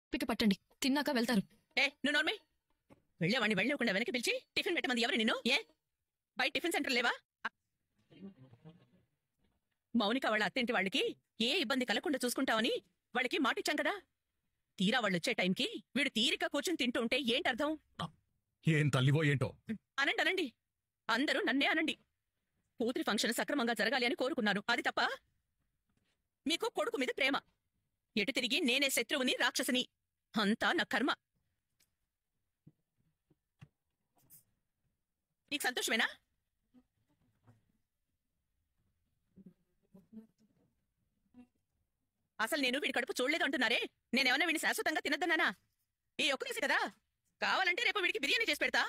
ఓపిక పట్టండి, తిన్నాక వెళ్తారు. నువ్వు నోర్మి. వెళ్ళేవాడిని వెళ్ళకుండా వెనక్కి పిలిచి టిఫిన్ పెట్టమంది ఎవరు నిన్ను? బయట టిఫిన్ సెంటర్ లేవా? మౌనిక వాళ్ళ అత్తింటి వాళ్ళకి ఏ ఇబ్బంది కలగకుండా చూసుకుంటావని వాళ్ళకి మాటిచ్చాం కదా. తీరా వాళ్ళు వచ్చే టైంకి వీడు తీరిక కూర్చుని తింటూ ఉంటే ఏంటర్థం? ఏం తల్లివో ఏంటో. అనండి, అందరూ నన్నే అనండి. కూతురి ఫంక్షన్ సక్రమంగా జరగాలి అని కోరుకున్నాను, అది తప్ప? మీకు కొడుకు మీద ప్రేమ. ఎటు తిరిగి నేనే శత్రువుని, రాక్షసిని. అంతా నా కర్మ. నీకు సంతోషమేనా? అసలు నేను వీడి కడుపు చూడలేదు అంటున్నారే. నేనేమన్నా వీడిని శాశ్వతంగా తినద్దన్నానా? ఈ ఒక్కదేసి కదా. కావాలంటే రేపు వీడికి బిర్యానీ చేసి పెడతా.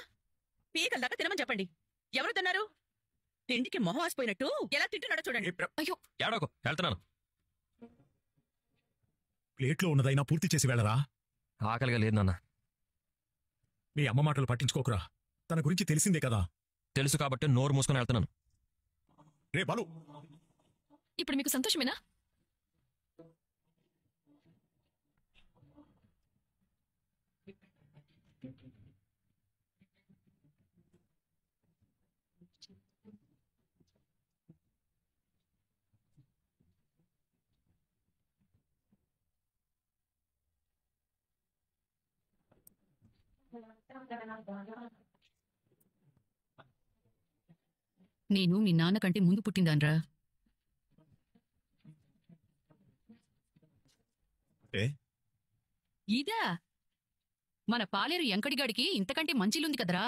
పీకల దాకా తినమని చెప్పండి. ఎవరు తిన్నారు? తిండికి మొహం ఆసిపోయినట్టు ఎలా తింటున్నాడో చూడండి. అయ్యో, ఏడోకు, వెళ్తున్నాను. ప్లేట్లో ఉన్నదైనా పూర్తి చేసి వెళ్ళరా. ఆకలిగా లేదు నాన్న. మీ అమ్మ మాటలు పట్టించుకోకురా. తన గురించి తెలిసిందే కదా. తెలుసు కాబట్టి నోరు మూసుకొని వెళ్తున్నాను. రే బాలు, ఇప్పుడు మీకు సంతోషమేనా? నేను మీ నాన్న కంటే ముందు పుట్టిందాన్రా. ఇదా మన పాలేరు ఎంకడిగాడికి ఇంతకంటే మంచిలుంది కదరా.